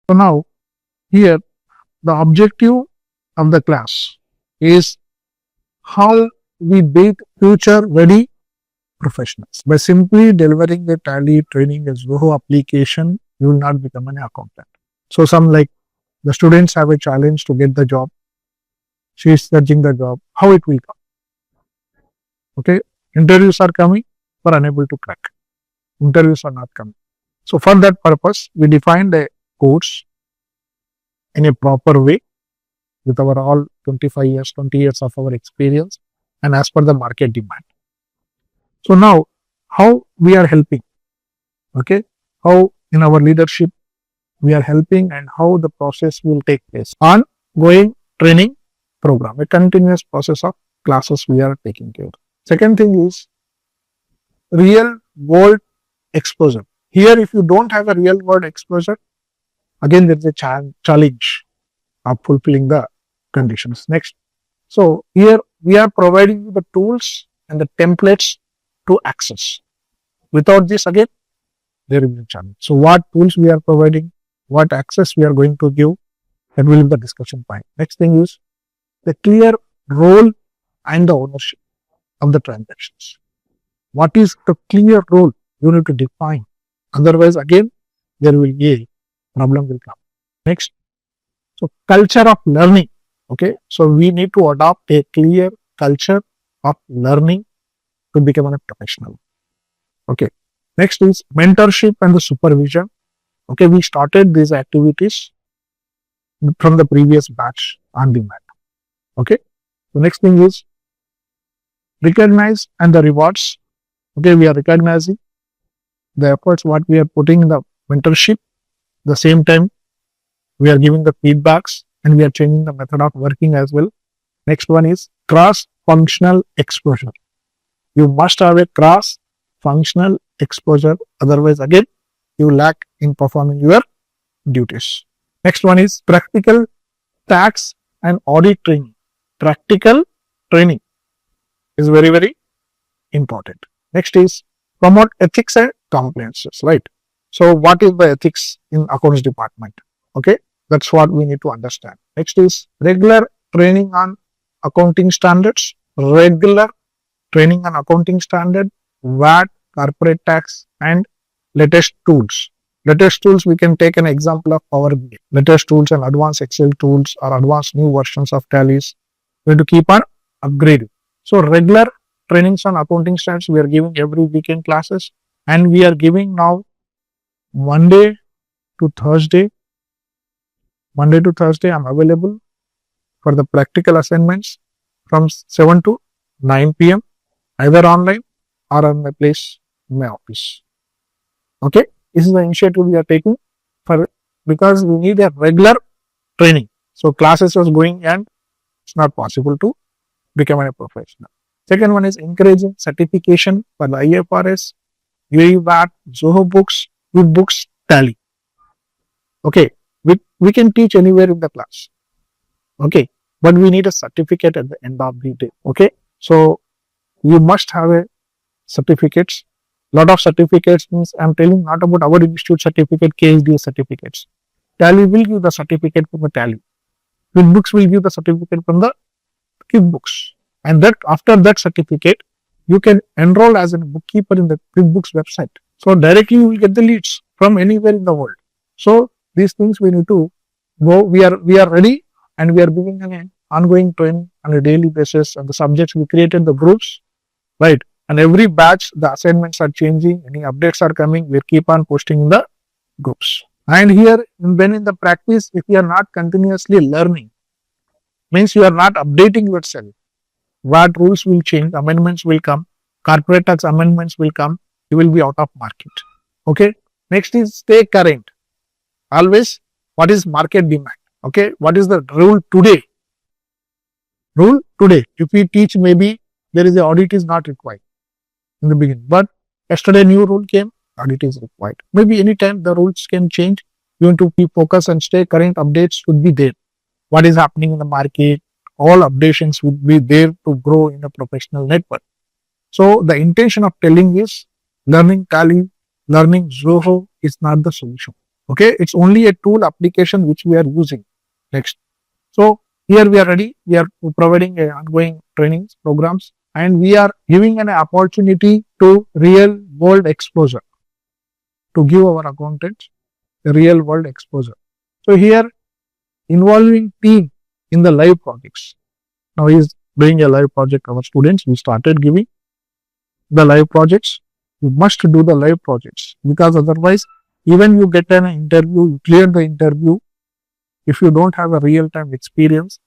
So now here the objective of the class is how we build future ready professionals. By simply delivering the Tally training as Zoho application, you will not become an accountant. So some like the students have a challenge to get the job. She is searching the job. How it will come? Okay, interviews are coming, but unable to crack. Interviews are not coming. So for that purpose, we defined a course in a proper way with our all 25 years, 20 years of our experience and as per the market demand. So now how we are helping, okay, how in our leadership we are helping and how the process will take place. Ongoing training program, a continuous process of classes we are taking care of. Second thing is real world exposure. Here, if you don't have a real world exposure, again there is a challenge of fulfilling the conditions. Next, so here we are providing you the tools and the templates to access. Without this, again there will be a challenge. So what tools we are providing, what access we are going to give, that will be the discussion point. Next thing is the clear role and the ownership of the transactions. What is the clear role you need to define? Otherwise, again, there will be a problem will come. Next, so culture of learning. Okay, so we need to adopt a clear culture of learning to become a professional. Okay, next is mentorship and the supervision. Okay, we started these activities from the previous batch on demand. Okay, the next thing is recognize and the rewards. Okay, we are recognizing the efforts what we are putting in the mentorship. The same time, we are giving the feedbacks and we are changing the method of working as well. Next one is cross-functional exposure. You must have a cross-functional exposure. Otherwise, again, you lack in performing your duties. Next one is practical tax and audit training. Practical training is very, very important. Next is promote ethics and compliances, right? So what is the ethics in accounts department? Okay, that's what we need to understand. Next is regular training on accounting standards, regular training on accounting standard, VAT, corporate tax and latest tools. Latest tools, we can take an example of Power BI. Latest tools and advanced Excel tools or advanced new versions of tallies. We have to keep on upgrading. So regular trainings on accounting standards we are giving every weekend classes, and we are giving now Monday to Thursday. Monday to Thursday I'm available for the practical assignments from 7 to 9 p.m. either online or on my place in my office. Okay, this is the initiative we are taking for because we need a regular training. So classes was going and it's not possible to become a professional. Second one is encouraging certification for the IFRS, UAE VAT, Zoho books, QuickBooks, Tally. Okay, we can teach anywhere in the class. Okay, but we need a certificate at the end of the day. Okay, so you must have a certificates. Lot of certificates means I'm telling not about our institute certificate, KSDA certificates. Tally will give the certificate from the Tally. QuickBooks will give the certificate from the QuickBooks. And that after that certificate, you can enroll as a bookkeeper in the QuickBooks website. So directly you will get the leads from anywhere in the world. So these things we need to go. We are ready and we are giving an ongoing training on a daily basis. And the subjects we created the groups, right? And every batch the assignments are changing. Any updates are coming. We keep on posting in the groups. And here when in the practice, if you are not continuously learning, means you are not updating yourself. What rules will change, amendments will come, corporate tax amendments will come, you will be out of market. Okay. Next is stay current. Always, what is market demand? Okay. What is the rule today? Rule today. If we teach, maybe there is a audit is not required in the beginning. But yesterday new rule came, audit is required. Maybe anytime the rules can change. You want to keep focus and stay current. Updates should be there. What is happening in the market? All updations would be there to grow in a professional network. So the intention of telling is learning Tally, learning Zoho is not the solution. Okay, it's only a tool application which we are using. Next. So here we are ready. We are providing ongoing trainings programs, and we are giving an opportunity to real world exposure to give our accountants a real world exposure. So here involving team in the live projects. Now he is doing a live project. Our students, we started giving the live projects. You must do the live projects because otherwise, even you get an interview, you clear the interview. If you don't have a real time experience,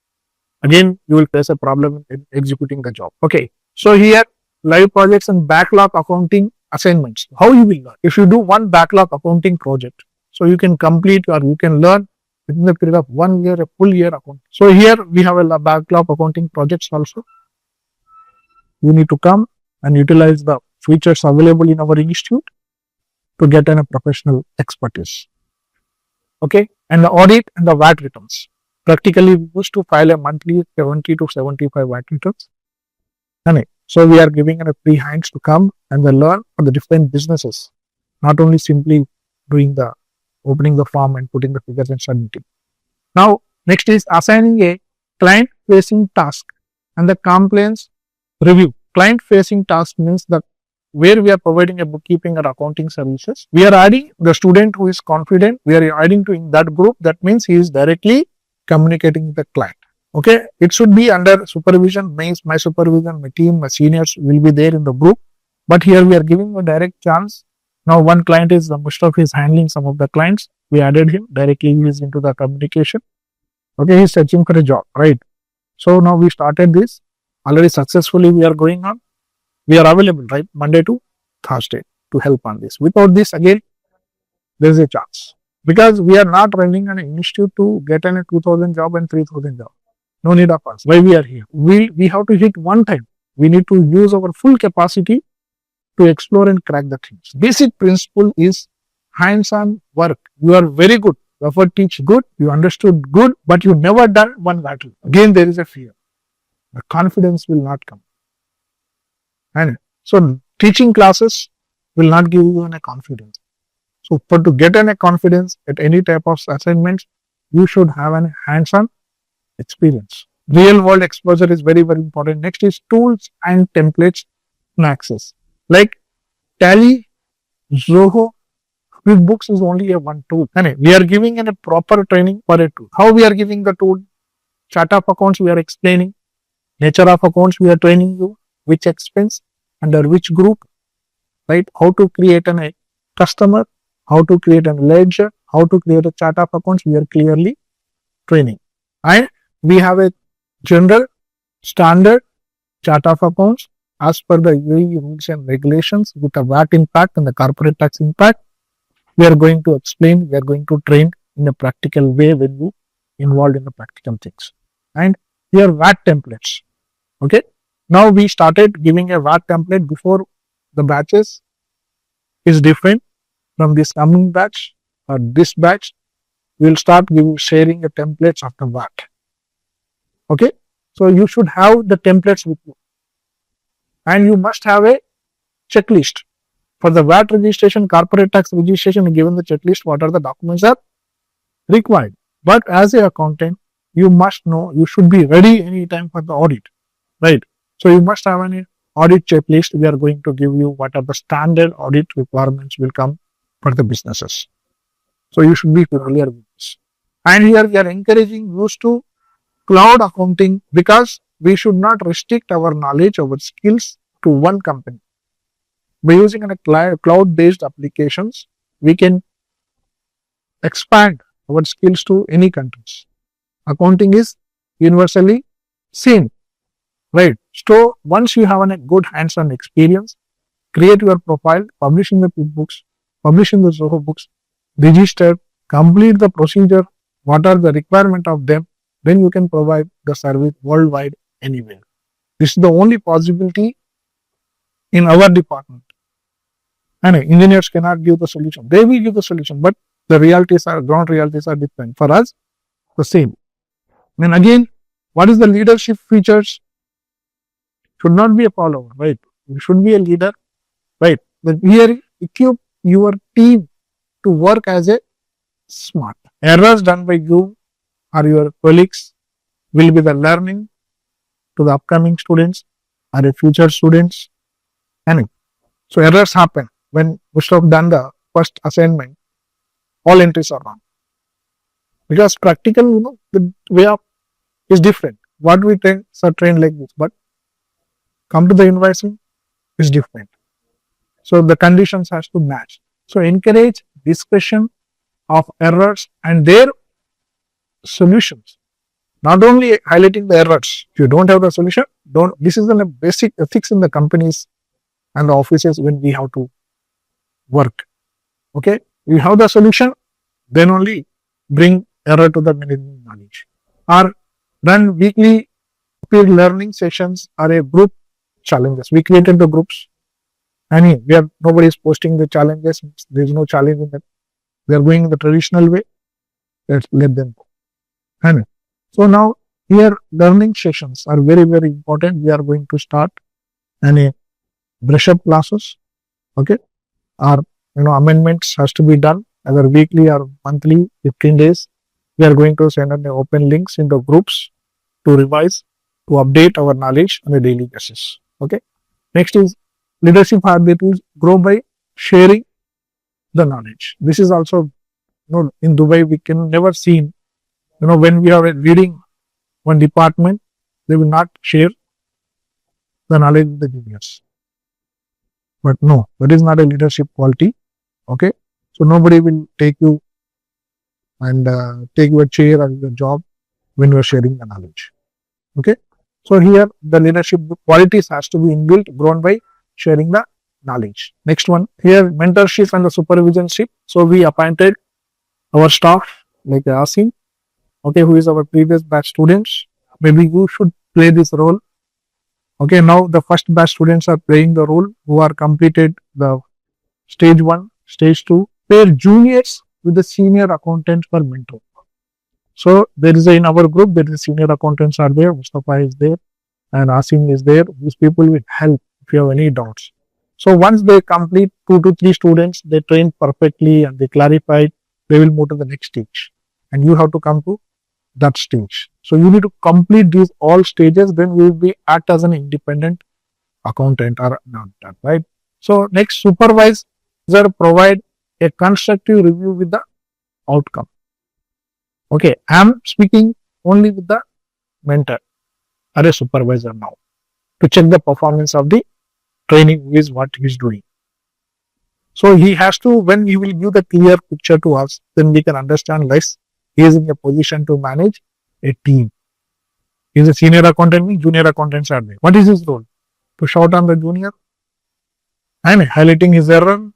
again you will face a problem in executing the job. Okay, so here live projects and backlog accounting assignments. How you will learn? If you do one backlog accounting project, so you can complete or you can learn within the period of 1 year, a full year account. So here we have a backlog accounting projects also. You need to come and utilize the features available in our institute to get a professional expertise. Okay, and the audit and the VAT returns. Practically, we used to file a monthly 70 to 75 VAT returns. So we are giving a free hands to come and they learn for the different businesses, not only simply doing the opening the form and putting the figures and submitting. Now, next is assigning a client facing task and the compliance review. Client facing task means that where we are providing a bookkeeping or accounting services, we are adding the student who is confident, we are adding to in that group. That means he is directly communicating with the client. Okay, it should be under supervision, my supervision, my team, my seniors will be there in the group. But here we are giving a direct chance. Now one client is Mustafa is handling some of the clients. We added him directly. He is into the communication. Okay, he's searching for a job, right? So now we started this already successfully. We are going on. We are available, right? Monday to Thursday to help on this. Without this, again, there is a chance because we are not running an institute to get a 2,000 job and 3,000 job. No need of us. Why we are here? We have to hit one time. We need to use our full capacity to explore and crack the things. Basic principle is hands-on work. You are very good. Zaffar teach good. You understood good, but you never done one battle. Again, there is a fear. The confidence will not come. And so teaching classes will not give you a confidence. So for to get a confidence at any type of assignments, you should have a hands-on experience. Real world exposure is very, very important. Next is tools and templates and access. Like Tally, Zoho, QuickBooks is only a one tool. And we are giving a proper training for a tool. How we are giving the tool? Chart of accounts we are explaining. Nature of accounts we are training you. Which expense, under which group, right? How to create a customer, how to create a ledger, how to create a chart of accounts, we are clearly training. And we have a general standard chart of accounts as per the UAE rules and regulations with the VAT impact and the corporate tax impact. We are going to explain, we are going to train in a practical way when you involved in the practical things. And here VAT templates. Okay. Now we started giving a VAT template before the batches is different from this coming batch or this batch. We will start sharing the templates of the VAT. Okay, so you should have the templates with you, and you must have a checklist for the VAT registration, corporate tax registration. Given the checklist, what are the documents are required. But as an accountant, you must know you should be ready anytime for the audit, right? So you must have an audit checklist. We are going to give you what are the standard audit requirements will come for the businesses. So you should be familiar with this. And here we are encouraging you to cloud accounting because we should not restrict our knowledge, our skills to one company. By using a cloud-based applications, we can expand our skills to any countries. Accounting is universally seen, right? So once you have a good hands-on experience, create your profile, publish in the QuickBooks, publish in the Zoho books, register, complete the procedure, what are the requirement of them, then you can provide the service worldwide anywhere. This is the only possibility in our department. And engineers cannot give the solution. They will give the solution, but the realities are, ground realities are different. For us, the same. Then again, what is the leadership features? Should not be a follower, right? You should be a leader, right? But here, equip your team to work as a smart. Errors done by you or your colleagues will be the learning to the upcoming students or the future students. And so errors happen when we have done the first assignment, all entries are wrong. Because practical, the way of is different. What we train are trained like this, but come to the invoicing is different. So the conditions has to match. So encourage discussion of errors and their solutions. Not only highlighting the errors. If you don't have the solution, don't. This is a basic ethics in the companies and the offices when we have to work. Okay, you have the solution, then only bring error to the management knowledge. Or run weekly peer learning sessions or a group challenges. We created the groups. And nobody is posting the challenges. There is no challenge in that. We are going the traditional way. Let's let them go. And so now here learning sessions are very, very important. We are going to start any brush up classes. Okay. Or amendments has to be done either weekly or monthly, 15 days. We are going to send an open links in the groups to revise, to update our knowledge on a daily basis. Okay. Next is leadership habits grow by sharing the knowledge. This is also, in Dubai, we can never see, when we are leading one department, they will not share the knowledge with the juniors. But no, that is not a leadership quality. Okay. So nobody will take you and take your chair or your job when you are sharing the knowledge. Okay. So here the leadership qualities has to be inbuilt, grown by sharing the knowledge. Next one, here mentorship and the supervisionship. So we appointed our staff like Asim, okay, who is our previous batch students. Maybe you should play this role. Okay, now the first batch students are playing the role who are completed the stage 1, stage 2. Pair juniors with the senior accountants for mentor. So there is in our group, there is senior accountants are there, Mustafa is there and Asim is there. These people will help if you have any doubts. So once they complete 2 to 3 students, they train perfectly and they clarified, they will move to the next stage. And you have to come to that stage. So you need to complete these all stages, then you will be act as an independent accountant or not that, right? So next, supervisor provide a constructive review with the outcome. Okay, I am speaking only with the mentor or a supervisor now to check the performance of the training is what he is doing. So he has to, when he will give the clear picture to us, then we can understand less. He is in a position to manage a team. He is a senior accountant, junior accountants are there. What is his role? To shout on the junior and highlighting his error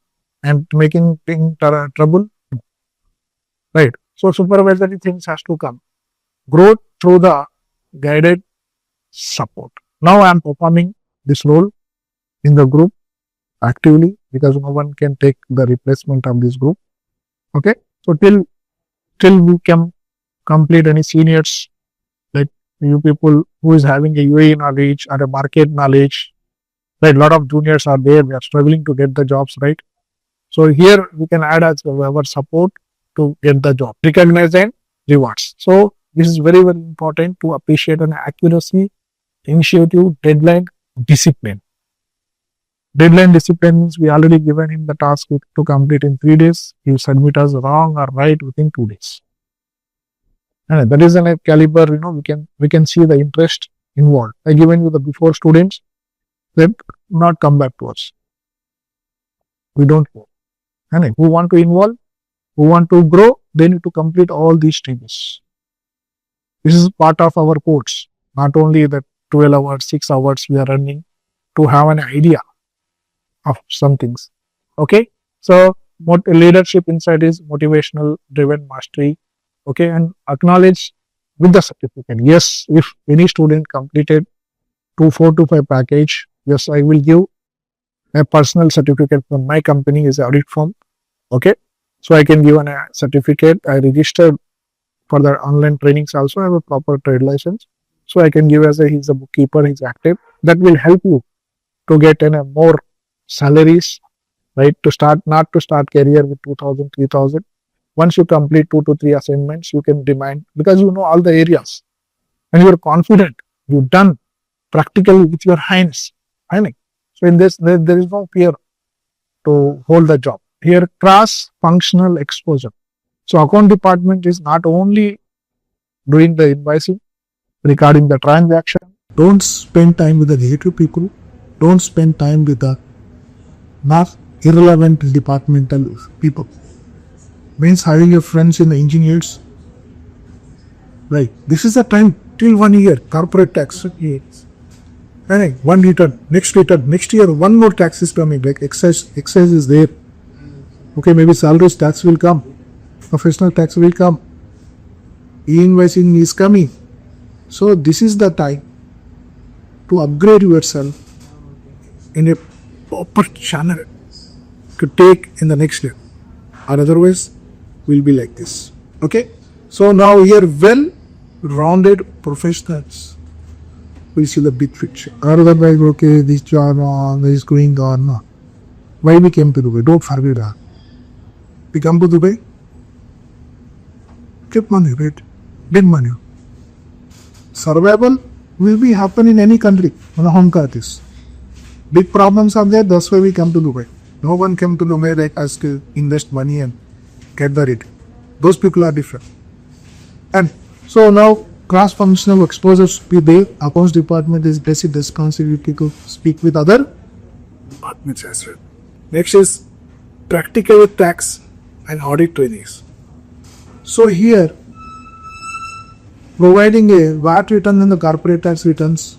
and making things trouble. Right. So supervisory things has to come. Growth through the guided support. Now I am performing this role in the group actively because no one can take the replacement of this group. Okay. So till we can complete any seniors, like you people who is having a UAE knowledge or a market knowledge, right? A lot of juniors are there. We are struggling to get the jobs, right? So here we can add as our support to get the job, recognize and rewards. So this is very, very important to appreciate an accuracy, initiative, deadline, discipline. Deadline discipline means we already given him the task to complete in 3 days. He will submit us wrong or right within 2 days. And that is a caliber, we can see the interest involved. I given you the before students, they not come back to us. We don't know. And who want to involve, who want to grow, they need to complete all these stages. This is part of our course, not only the 12 hours, 6 hours we are running to have an idea of some things. Okay. So leadership inside is motivational driven mastery. Okay. And acknowledge with the certificate. Yes, if any student completed 425 package, yes, I will give a personal certificate from my company is audit firm. Okay. So I can give a certificate. I registered for the online trainings also. I have a proper trade license. So I can give he's a bookkeeper, he's active. That will help you to get more salaries, right? To start, not to start career with 2,000, 3,000. Once you complete 2 to 3 assignments, you can demand, because you know all the areas and you're confident, you've done practically with your hands. I mean, so in this, there is no fear to hold the job. Here, cross-functional exposure. So account department is not only doing the invoicing, regarding the transaction. Don't spend time with the negative people. Don't spend time with the not irrelevant departmental people. Means having your friends in the engineers. Right. This is the time till 1 year corporate tax. And one return, next year one more tax is coming. Like excess is there. Okay, maybe salaries tax will come, professional tax will come, e-invoicing is coming. So this is the time to upgrade yourself in a proper channel to take in the next year, or otherwise will be like this. Okay, so now here well-rounded professionals will see the big picture. Otherwise, okay, this job on, this is going on. No. Why we came to Dubai? Don't forget that. We come to Dubai, keep money, right? Get money. Survival will be happen in any country. This. Big problems are there, that's why we come to Dubai. No one came to Dubai like us to invest money and get the rate. Those people are different. And so now cross-functional exposures be there. Accounts department is basic responsibility to speak with other departments as well. Next is practical tax and audit trainings. So here, providing a VAT return and the corporate tax returns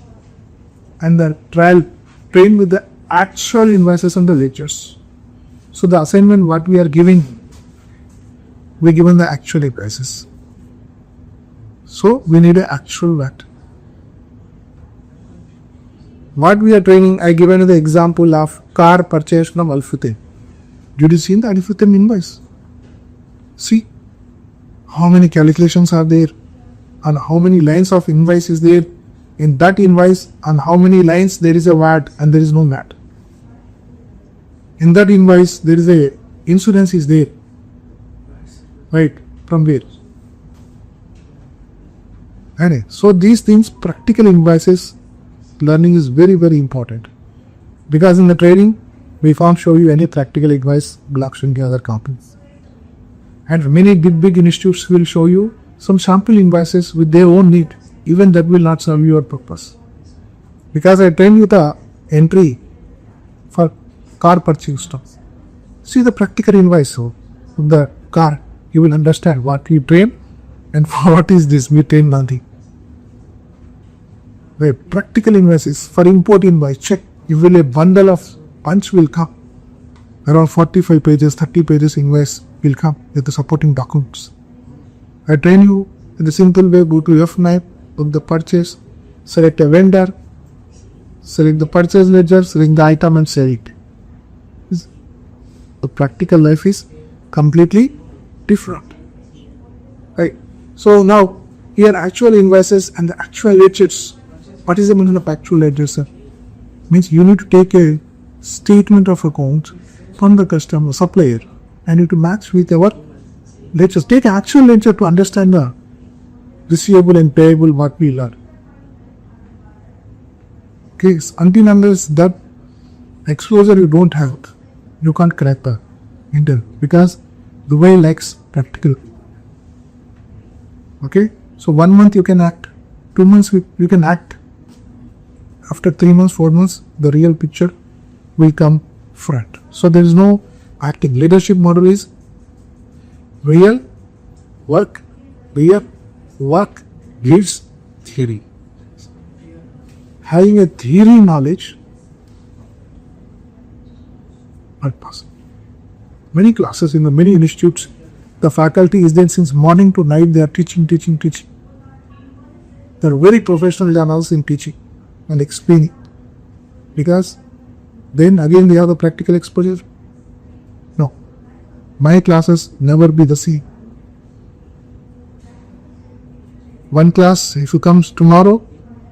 and the train with the actual invoices and the ledgers. So the assignment what we are giving, we given the actual invoices. So we need an actual VAT. What we are training, I given the example of car purchase from Al-Futain. Did you see the Al-Futain invoice? See how many calculations are there and how many lines of invoice is there in that invoice and how many lines there is a VAT and there is no VAT. In that invoice there is a insurance is there. Right, from where? Anyway, so these things, practical invoices, learning is very, very important. Because in the training, we can't show you any practical invoice blocks in the other companies. And many big institutes will show you some sample invoices with their own need. Even that will not serve your purpose. Because I train you the entry for car purchase stuff. See the practical invoice of the car. You will understand what you train and for what is this. We train nothing. The practical invoices for import invoice, check. You will a bundle of punch will come. Around 45 pages, 30 pages invoice will come with the supporting documents. I train you in the simple way. Go to F9, book the purchase, select a vendor, select the purchase ledger, select the item and sell it. The practical life is completely different. Right. So now here actual invoices and the actual ledgers. What is the meaning of actual ledger, sir? Means you need to take a statement of account from the customer supplier and you to match with our ledgers. Take actual ledger to understand the receivable and payable what we learn. Okay, until unless that exposure you don't have, you can't crack the interview because Dubai likes practical. Okay, so 1 month you can act, 2 months you can act. After 3 months, 4 months, the real picture will come front. So there is no acting. Leadership model is real work gives theory. Having a theory knowledge not possible. Many classes in the many institutes, the faculty is there since morning to night. They are teaching. They are very professional journals in teaching and explaining. Because then again they have the practical exposure. No, my classes never be the same. One class, if you comes tomorrow,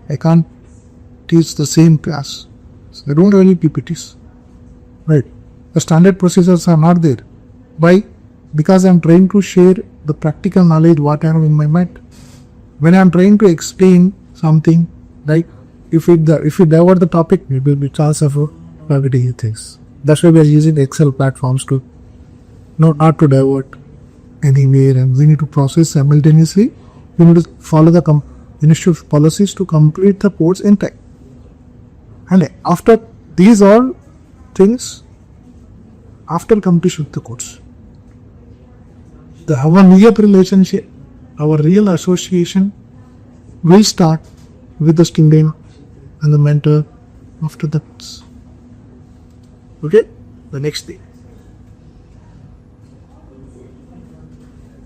I can't teach the same class. So I don't have any PPTs. Right. The standard procedures are not there. Why? because I'm trying to share the practical knowledge what I have in my mind. When I'm trying to explain something, like if we divert the topic, it will be chance of targeting things. That's why we are using Excel platforms to not to divert anywhere, and we need to process simultaneously. We need to follow the initial policies to complete the codes in time. And after these all things, after completion of the codes, our real relationship, our real association will start with the student and the mentor after that. Okay, the next day.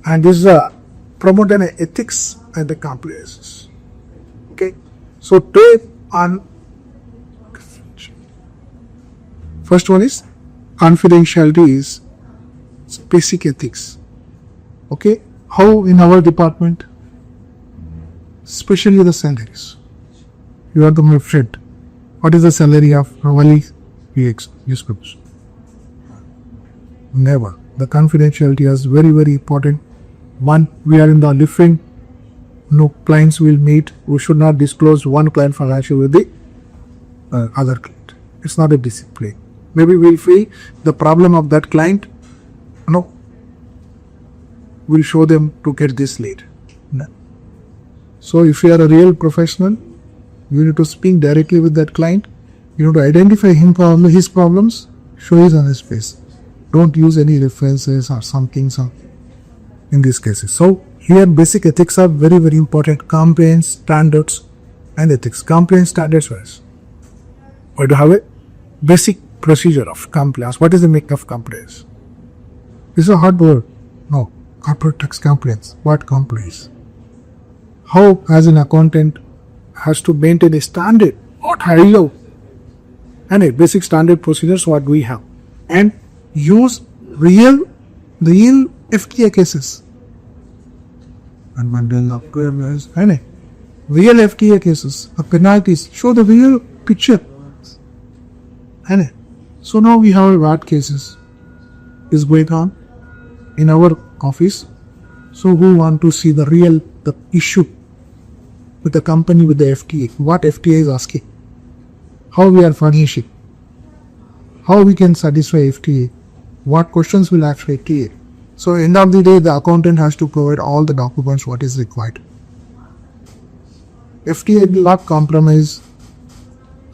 And this is promote an ethics and the compliance. Okay, so today on first one is confidentiality is basic ethics. Okay, how in our department, especially the salaries. You are the my friend. What is the salary of Ravali newspapers? Never. The confidentiality is very, very important. One, we are in the different clients will meet. We should not disclose one client financial with the other client. It's not a discipline. Maybe we'll feel the problem of that client. We'll show them to get this lead. No. So if you are a real professional, you need to speak directly with that client. You need to identify his problems, show his on his face. Don't use any references or something in these cases. So here basic ethics are very, very important. Compliance, standards and ethics. Compliance, standards first. We do have a basic procedure of compliance. What is the meaning of compliance? This is a hard word. No. Corporate tax compliance. What compliance? How as an accountant has to maintain a standard? What high and a basic standard procedures what we have, and use real FTA cases and real FTA cases, penalties, show the real picture. And so now we have VAT cases is going on in our office. So we want to see the issue with the company with the FTA. What FTA is asking, how we are furnishing, how we can satisfy FTA, what questions will ask FTA. So end of the day, the accountant has to provide all the documents what is required. FTA will not compromise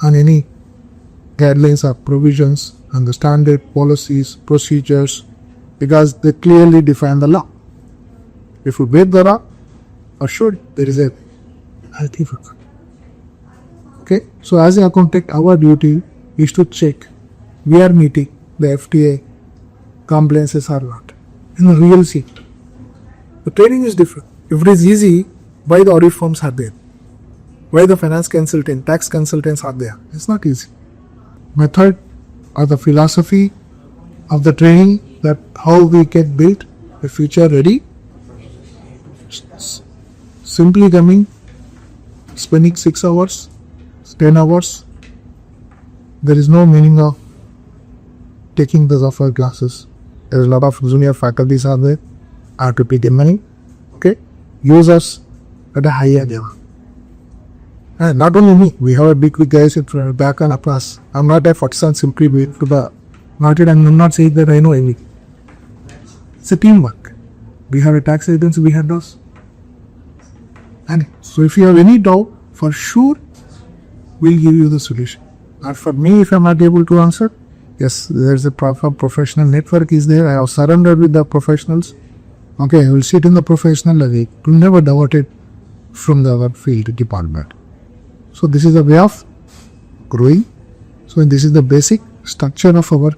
on any guidelines or provisions and the standard policies, procedures, because they clearly define the law. If we break the law, assured there is a healthy work. Okay, so as an accountant, our duty is to check we are meeting the FTA compliances or not in the real scene. The training is different. If it is easy, why the audit firms are there? Why the finance consultant, tax consultants are there? It's not easy. Method or the philosophy of the training, that how we can build a future ready. Simply coming, spending 6 hours, 10 hours, there is no meaning of taking the Zaffar classes. There is a lot of junior faculties are there, are to pay the money. Okay, use us at a higher level. And not only me, we have a big guys in back and across. I'm not a 47 simply to the market, and I'm not saying that I know anything. It's a teamwork. We have a tax agency, we have those. And so if you have any doubt, for sure, we'll give you the solution. And for me, if I'm not able to answer, yes, there's a proper professional network is there. I have surrendered with the professionals. Okay, I will sit in the professional level. To never divert it from the other field department. So this is the way of growing. So this is the basic structure of our